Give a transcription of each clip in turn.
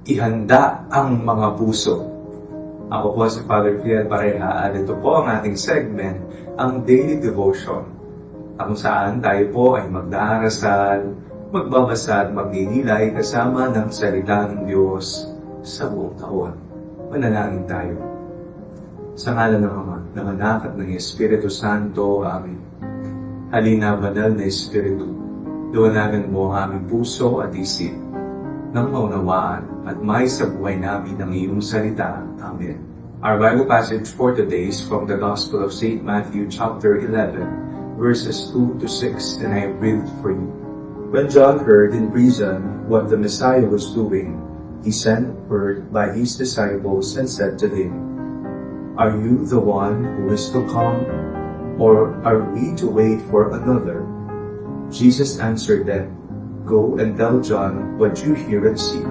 ihanda ang mga puso. Ako po si Father Fiel Pareha at ito po ang ating segment, ang Daily Devotion, kung saan tayo po ay magdarasal, magbabasa at magninilay kasama ng salita ng Diyos sa buong taon. Manalangin tayo. Sa ngalan ng Ama, ng Anak at ng Espiritu Santo. Amen. Halina, banal na Espiritu, liwanagan mo ang aming puso at isip nang maunawaan at may sa buhay namin ang iyong salita. Amen. Our Bible passage for today is from the Gospel of St. Matthew chapter 11, verses 2 to 6, and I read it for you. When John heard in prison what the Messiah was doing, he sent word by his disciples and said to him, "Are you the one who is to come, or are we to wait for another?" Jesus answered them, "Go and tell John what you hear and see.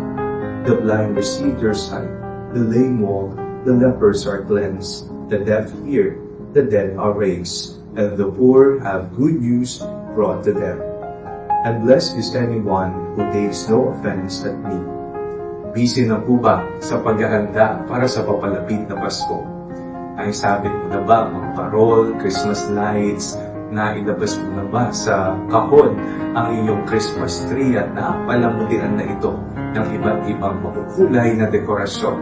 The blind receive their sight, the lame walk, the lepers are cleansed, the deaf hear, the dead are raised, and the poor have good news brought to them. And blessed is anyone who takes no offense at me." Busy na po ba sa paghahanda para sa papalapit na Pasko? Ay sabit mo na ba mga parol, Christmas lights, na ilabas mo na ba sa kahon ang iyong Christmas tree at napalamutian na ito ng iba't ibang makukulay na dekorasyon?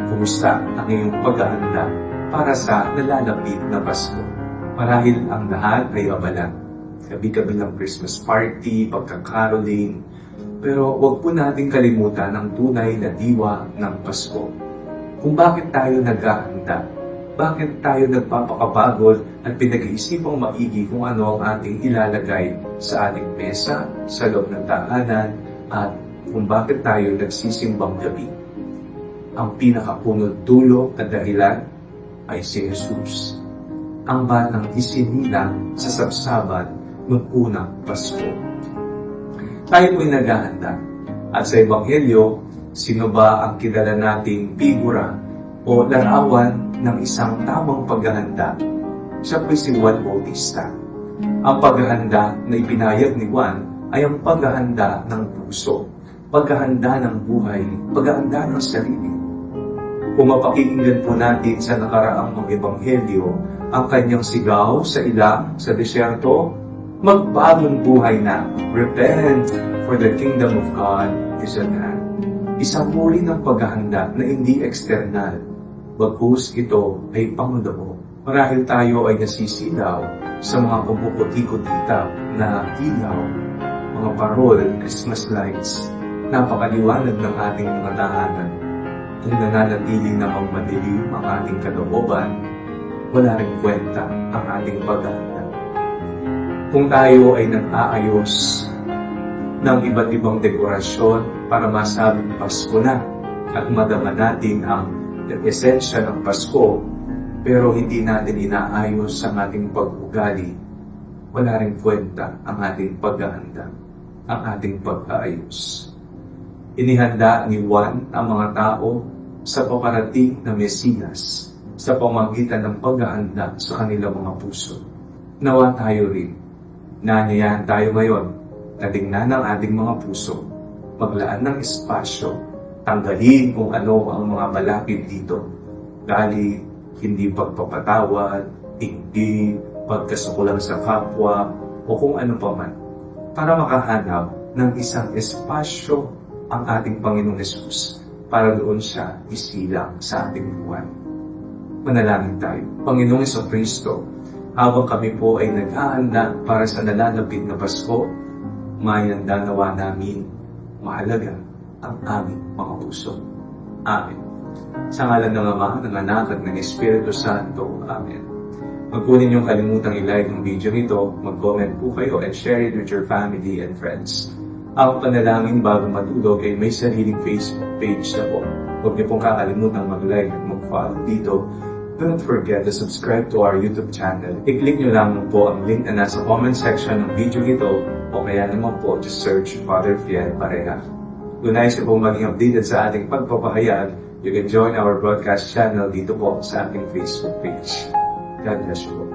Kumusta ang iyong paghahanda para sa nalalapit na Pasko? Marahil ang lahat ay abala. Gabi-gabi ng Christmas party, pagkakaroling, pero huwag po natin kalimutan ang tunay na diwa ng Pasko. Kung bakit tayo naghahanda, bakit tayo nagpapakapagod at pinag-iisipang maigi kung ano ang ating ilalagay sa ating mesa, sa loob ng tahanan, at kung bakit tayo nagsisimbang gabi. Ang pinakapunod dulo at dahilan ay si Jesus, ang batang isinilang sa sabsaban ng unang Pasko. Tayo po'y naghahanda. At sa Ebanghelyo, sino ba ang kilala nating figura o larawan ng isang tamang paghahanda? Siya po'y si Juan Bautista. Ang paghahanda na ipinahayag ni Juan ay ang paghahanda ng puso, paghahanda ng buhay, paghahanda ng sarili. Kung mapakinggan po natin sa nakaraang mga Ebanghelyo, ang kanyang sigaw sa ilang, sa desyerto, "Magbagong buhay na, repent, for the kingdom of God is at hand." Isang uri ng paghahanda na hindi external, bagkus ito ay pangloob. Marahil tayo ay nasisilaw sa mga kumukuti-kutita na ilaw, mga parol, Christmas lights, napakaliwanag ng ating mga tahanan. Kung nananatili namang madilim ang ating kalooban, wala rin kwenta ang ating paghahanda. Kung tayo ay nag-aayos ng iba't ibang dekorasyon para masabing Pasko na at madama natin ang esensya ng Pasko, pero hindi natin inaayos ang ating pag-ugali, wala rin kwenta ang ating paghahanda, ang ating pag-aayos. Inihanda ni Juan ang mga tao sa paparating na Mesiyas sa pamamagitan ng paghahanda sa kanilang mga puso. Nawa tayo rin, naanyayahan tayo ngayon na tingnan ang ating mga puso, maglaan ng espasyo, tanggalin kung ano ang mga malapit dito. Galit, hindi pagpapatawad, hindi pagkasukulang sa kapwa, o kung ano pa man, para makahanap ng isang espasyo ang ating Panginoong Hesus para doon siya isilang sa ating buhay. Manalangin tayo. Panginoong Jesucristo, habang kami po ay naghahanda para sa nalalapit na Pasko, mayanda nawa namin mahalaga ang aming mga puso. Amen. Sa ngalan ng Ama, ng Anak at ng Espiritu Santo. Amen. Huwag po ninyong kalimutang i-like ang video nito, mag-comment po kayo and share it with your family and friends. Ang panalangin bago matulog ay may sariling Facebook page na po. Huwag niyo pong kakalimutan mag-like at mag-follow dito. Don't forget to subscribe to our YouTube channel. I-click nyo lamang po ang link na nasa comment section ng video ito o kaya naman po just search Father Fiel Pareha. Kung nais niyo pong maging updated sa ating pagpapahayag, you can join our broadcast channel dito po sa ating Facebook page. God bless you.